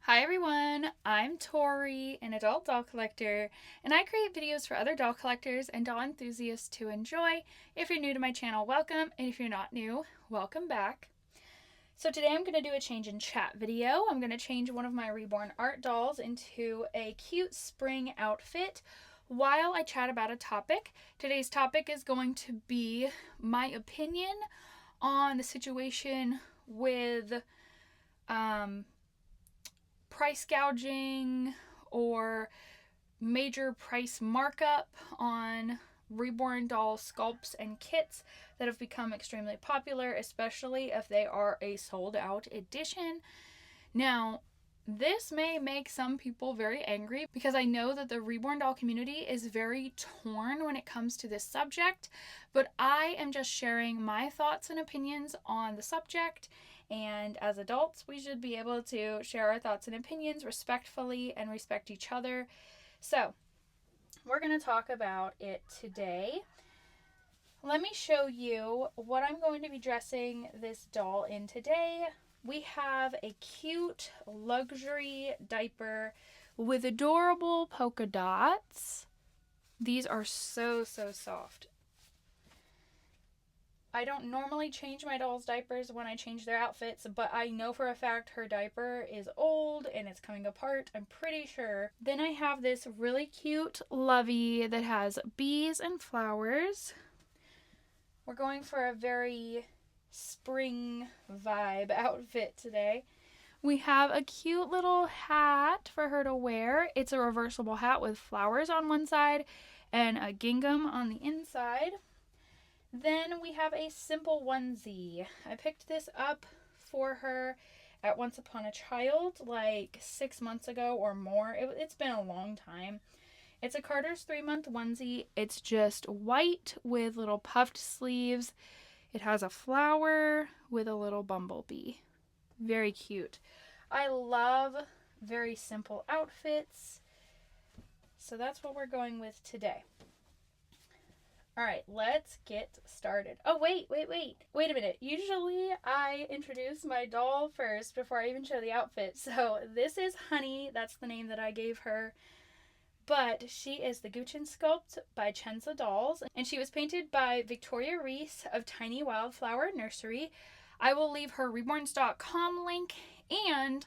Hi everyone, I'm Tori, an adult doll collector, and I create videos for other doll collectors and doll enthusiasts to enjoy. If you're new to my channel, welcome, and if you're not new, welcome back. So today I'm going to do a change in chat video. I'm going to change one of my Reborn art dolls into a cute spring outfit while I chat about a topic. Today's topic is going to be my opinion on the situation with price gouging or major price markup on Reborn doll sculpts and kits that have become extremely popular, especially if they are a sold out edition. Now, this may make some people very angry because I know that the Reborn doll community is very torn when it comes to this subject, but I am just sharing my thoughts and opinions on the subject. And as adults, we should be able to share our thoughts and opinions respectfully and respect each other. So, we're going to talk about it today. Let me show you what I'm going to be dressing this doll in today. We have a cute luxury diaper with adorable polka dots. These are so soft. I don't normally change my doll's diapers when I change their outfits, but I know for a fact her diaper is old and it's coming apart, I'm pretty sure. Then I have this really cute lovey that has bees and flowers. We're going for a very spring vibe outfit today. We have a cute little hat for her to wear. It's a reversible hat with flowers on one side and a gingham on the inside. Then we have a simple onesie. I picked this up for her at Once Upon a Child like 6 months ago or more. It's been a long time. It's a Carter's 3-month onesie. It's just white with little puffed sleeves. It has a flower with a little bumblebee. Very cute. I love very simple outfits. So that's what we're going with today. All right, let's get started. Oh, wait a minute. Usually I introduce my doll first before I even show the outfit. So this is Honey. That's the name that I gave her. But she is the Gouging sculpt by Chenza Dolls, and she was painted by Victoria Reese of Tiny Wildflower Nursery. I will leave her reborns.com link and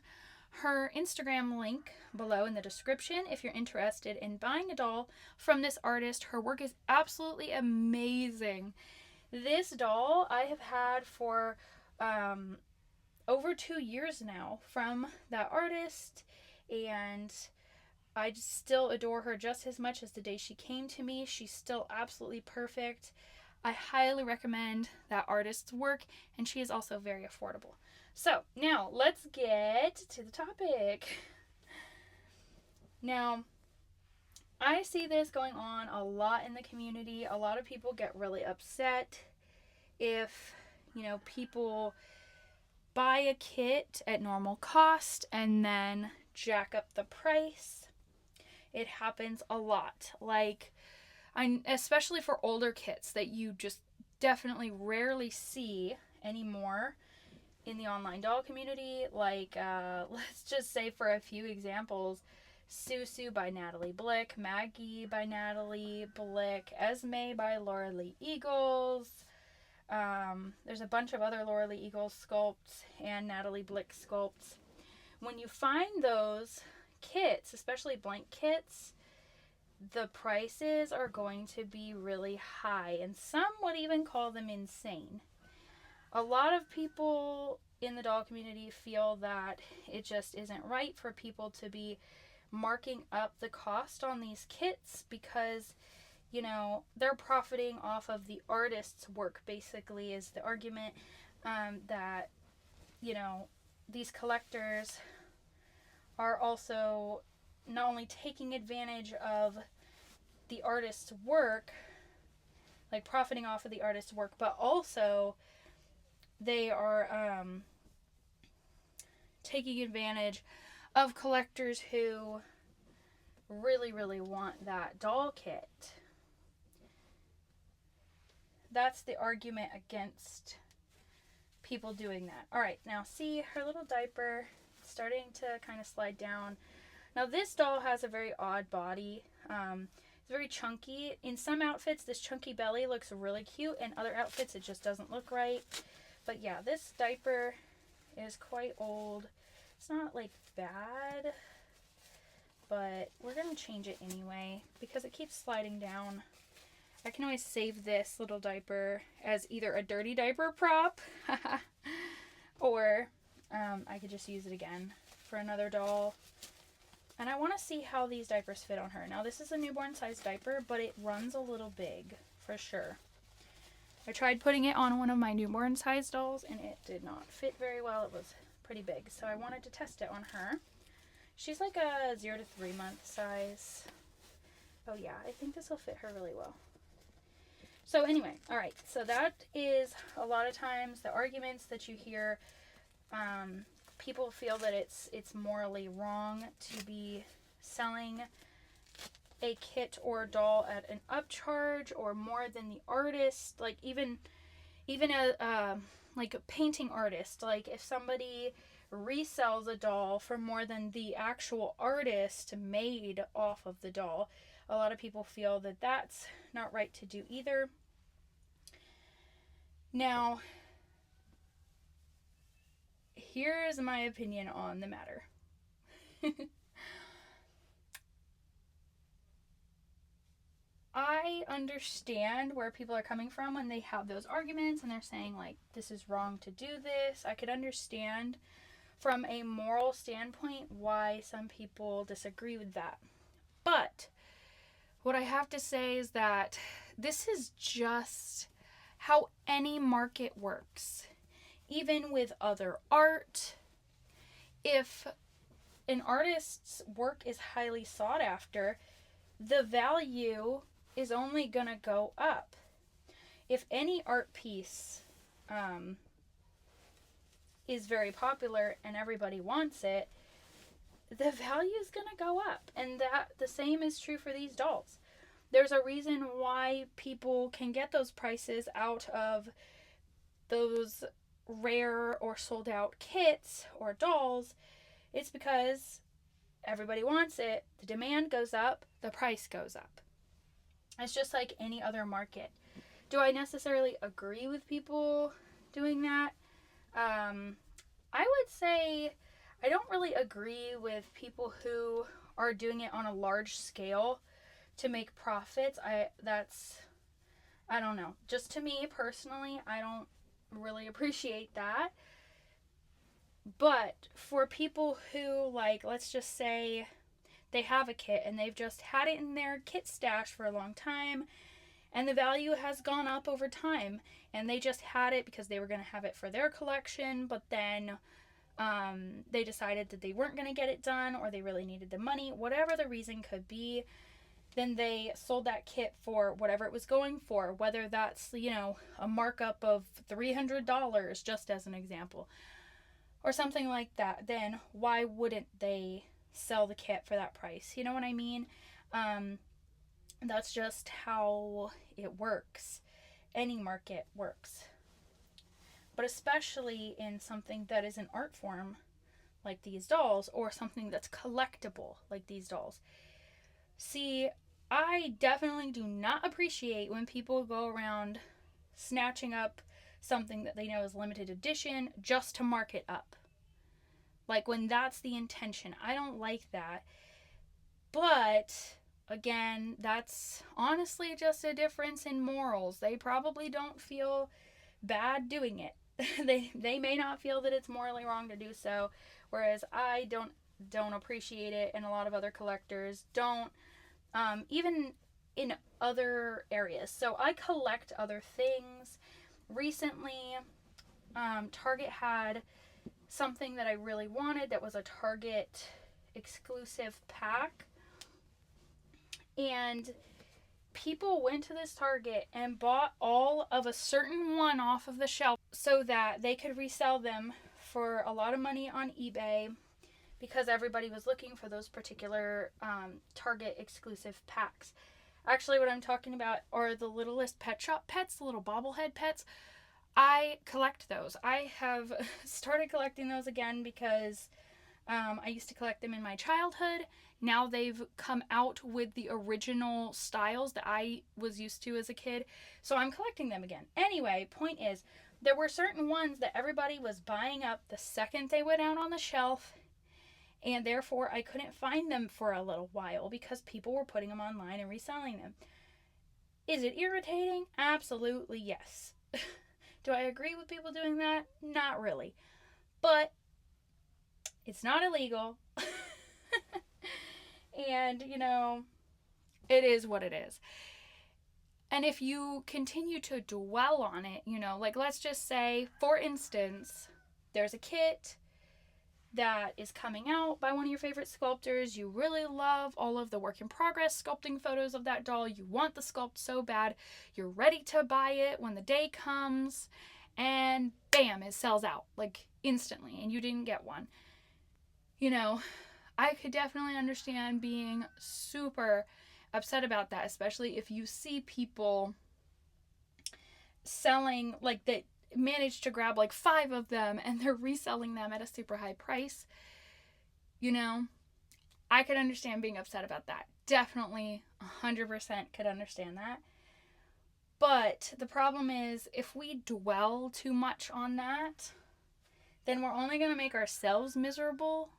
her Instagram link below in the description if you're interested in buying a doll from this artist. Her work is absolutely amazing. This doll I have had for over 2 years now from that artist, and I still adore her just as much as the day she came to me. She's still absolutely perfect. I highly recommend that artist's work, and she is also very affordable. So now let's get to the topic. Now, I see this going on a lot in the community. A lot of people get really upset if, people buy a kit at normal cost and then jack up the price. It happens a lot. Especially for older kits that you just definitely rarely see anymore in the online doll community. Let's just say for a few examples, Susu by Natalie Blick, Maggie by Natalie Blick, Esme by Laura Lee Eagles. There's a bunch of other Laura Lee Eagles sculpts and Natalie Blick sculpts. When you find those kits, especially blank kits, the prices are going to be really high, and some would even call them insane. A lot of people in the doll community feel that it just isn't right for people to be marking up the cost on these kits because, they're profiting off of the artist's work, basically, is the argument that, these collectors are also not only taking advantage of the artist's work, like profiting off of the artist's work, but also they are taking advantage of collectors who really want that doll kit. That's the argument against people doing that. All right, now see her little diaper. starting to kind of slide down. Now this doll has a very odd body. It's very chunky. In some outfits, this chunky belly looks really cute. In other outfits, it just doesn't look right. But yeah, this diaper is quite old. It's not like bad, but we're going to change it anyway because it keeps sliding down. I can always save this little diaper as either a dirty diaper prop or I could just use it again for another doll. And I want to see how these diapers fit on her. Now this is a newborn size diaper, but it runs a little big for sure. I tried putting it on one of my newborn size dolls and it did not fit very well. It was pretty big, so I wanted to test it on her. She's like a 0 to 3 month size. Oh yeah, I think this will fit her really well. So anyway, all right, so that is a lot of times the arguments that you hear. People feel that it's morally wrong to be selling a kit or doll at an upcharge or more than the artist. Like even a like a painting artist, like if somebody resells a doll for more than the actual artist made off of the doll, a lot of people feel that that's not right to do either. Now, here's my opinion on the matter. I understand where people are coming from when they have those arguments and they're saying like, this is wrong to do this. I could understand from a moral standpoint why some people disagree with that. But what I have to say is that this is just how any market works. Even with other art, if an artist's work is highly sought after, the value is only going to go up. If any art piece is very popular and everybody wants it, the value is going to go up. And that the same is true for these dolls. There's a reason why people can get those prices out of those rare or sold out kits or dolls. It's because everybody wants it. The demand goes up, the price goes up. It's just like any other market. Do I necessarily agree with people doing that? I would say I don't really agree with people who are doing it on a large scale to make profits. I don't know. Just to me personally, I don't really appreciate that. But for people who, like, let's just say they have a kit and they've just had it in their kit stash for a long time and the value has gone up over time and they just had it because they were going to have it for their collection, but then they decided that they weren't going to get it done or they really needed the money, whatever the reason could be, then they sold that kit for whatever it was going for, whether that's, you know, a markup of $300, just as an example, or something like that. Then why wouldn't they sell the kit for that price? You know what I mean? That's just how it works. Any market works. But especially in something that is an art form like these dolls, or something that's collectible like these dolls. See, I definitely do not appreciate when people go around snatching up something that they know is limited edition just to mark it up. Like when that's the intention. I don't like that. But again, that's honestly just a difference in morals. They probably don't feel bad doing it. They may not feel that it's morally wrong to do so, whereas I don't appreciate it, and a lot of other collectors don't, even in other areas. So I collect other things. Recently, Target had something that I really wanted that was a Target exclusive pack, and people went to this Target and bought all of a certain one off of the shelf so that they could resell them for a lot of money on eBay, because everybody was looking for those particular Target exclusive packs. Actually, what I'm talking about are the Littlest Pet Shop pets, the little bobblehead pets. I collect those. I have started collecting those again because I used to collect them in my childhood. Now they've come out with the original styles that I was used to as a kid. So I'm collecting them again. Anyway, point is, there were certain ones that everybody was buying up the second they went out on the shelf. And therefore, I couldn't find them for a little while because people were putting them online and reselling them. Is it irritating? Absolutely yes. Do I agree with people doing that? Not really. But it's not illegal. And, it is what it is. And if you continue to dwell on it, like let's just say, for instance, there's a kit that is coming out by one of your favorite sculptors. You really love all of the work in progress sculpting photos of that doll. You want the sculpt so bad. You're ready to buy it when the day comes. And bam, it sells out like instantly and you didn't get one. I could definitely understand being super upset about that, especially if you see people selling, like they managed to grab like 5 of them and they're reselling them at a super high price. I could understand being upset about that. Definitely 100% could understand that. But the problem is, if we dwell too much on that, then we're only going to make ourselves miserable.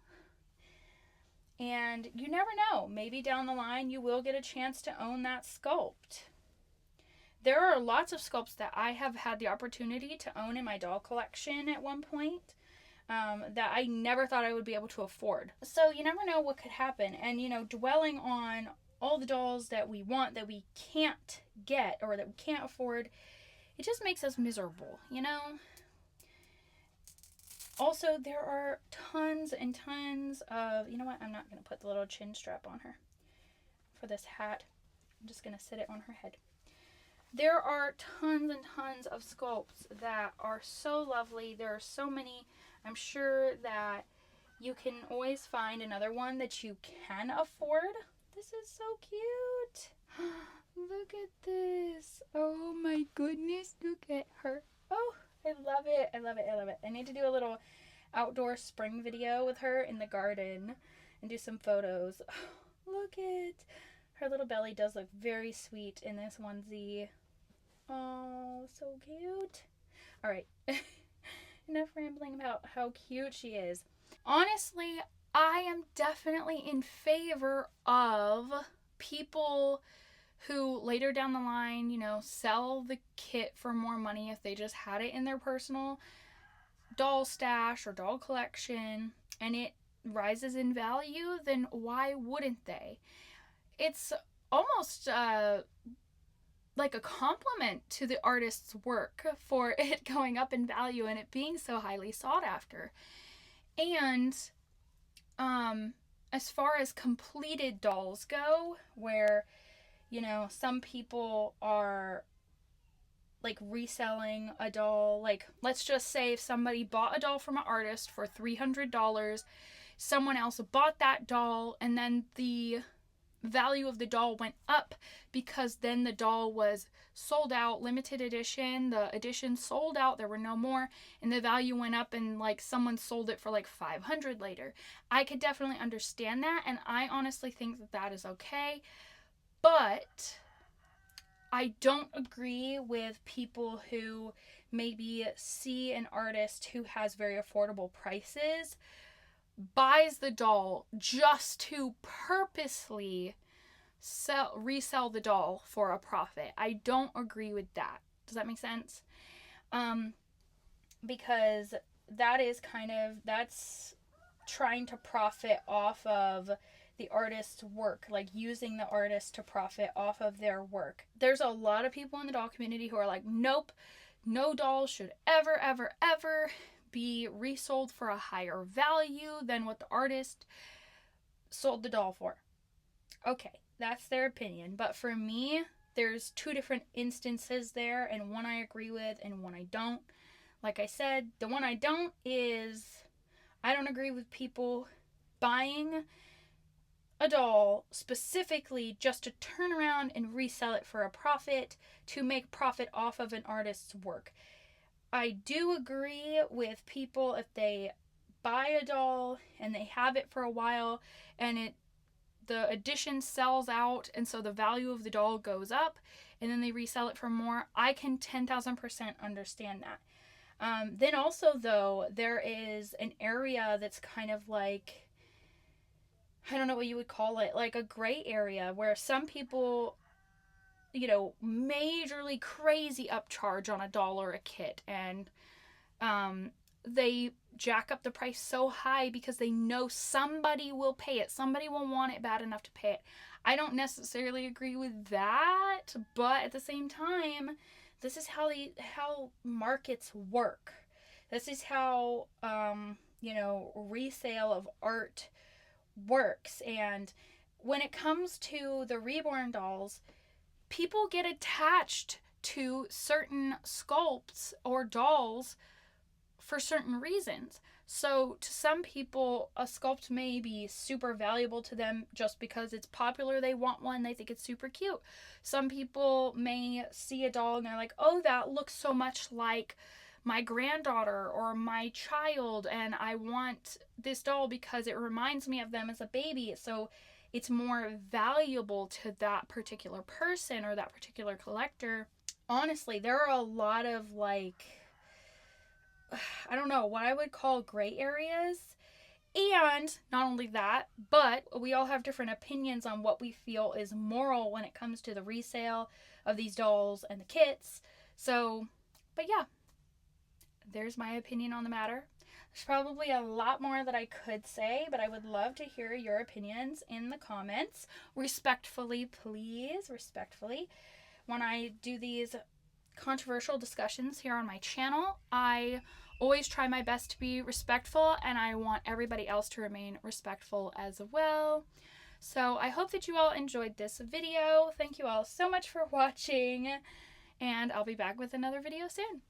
And you never know. Maybe down the line you will get a chance to own that sculpt. There are lots of sculpts that I have had the opportunity to own in my doll collection at one point that I never thought I would be able to afford. So you never know what could happen. And, dwelling on all the dolls that we want that we can't get or that we can't afford, it just makes us miserable, Also, there are tons and tons of, you know what, I'm not going to put the little chin strap on her for this hat. I'm just going to sit it on her head. There are tons and tons of sculpts that are so lovely. There are so many. I'm sure that you can always find another one that you can afford. This is so cute. Look at this. Oh my goodness, look at her. Oh, I love it. I love it. I love it. I need to do a little outdoor spring video with her in the garden and do some photos. Oh, look at her little belly. Does look very sweet in this onesie. Oh, so cute. All right. Enough rambling about how cute she is. Honestly, I am definitely in favor of people who later down the line, sell the kit for more money if they just had it in their personal doll stash or doll collection and it rises in value, then why wouldn't they? It's almost like a compliment to the artist's work for it going up in value and it being so highly sought after. And as far as completed dolls go, where some people are like reselling a doll, like let's just say if somebody bought a doll from an artist for $300, someone else bought that doll and then the value of the doll went up because then the doll was sold out, limited edition, the edition sold out, there were no more, and the value went up and like someone sold it for like $500 later. I could definitely understand that, and I honestly think that that is okay. But I don't agree with people who maybe see an artist who has very affordable prices, buys the doll just to purposely resell the doll for a profit. I don't agree with that. Does that make sense? Because that's trying to profit off of the artist's work, like using the artist to profit off of their work. There's a lot of people in the doll community who are like, nope, no doll should ever, ever, ever be resold for a higher value than what the artist sold the doll for. Okay, that's their opinion. But for me, there's 2 different instances there, and one I agree with and one I don't. Like I said, the one I don't is I don't agree with people buying a doll specifically just to turn around and resell it for a profit, to make profit off of an artist's work. I do agree with people if they buy a doll and they have it for a while and the edition sells out, and so the value of the doll goes up, and then they resell it for more. I can 10,000% understand that. Then also, though, there is an area that's kind of like, I don't know what you would call it, like a gray area where some people, majorly crazy upcharge on a doll or a kit, and they jack up the price so high because they know somebody will pay it. Somebody will want it bad enough to pay it. I don't necessarily agree with that, but at the same time, this is how markets work. This is how resale of art works. And when it comes to the Reborn dolls, people get attached to certain sculpts or dolls for certain reasons. So to some people, a sculpt may be super valuable to them just because it's popular, they want one, they think it's super cute. Some people may see a doll and they're like, oh, that looks so much like my granddaughter or my child, and I want this doll because it reminds me of them as a baby. So it's more valuable to that particular person or that particular collector. Honestly, there are a lot of I don't know, what I would call gray areas. And not only that, but we all have different opinions on what we feel is moral when it comes to the resale of these dolls and the kits. So, but yeah, there's my opinion on the matter. There's probably a lot more that I could say, but I would love to hear your opinions in the comments. Respectfully, please, respectfully. When I do these controversial discussions here on my channel, I always try my best to be respectful, and I want everybody else to remain respectful as well. So I hope that you all enjoyed this video. Thank you all so much for watching, and I'll be back with another video soon.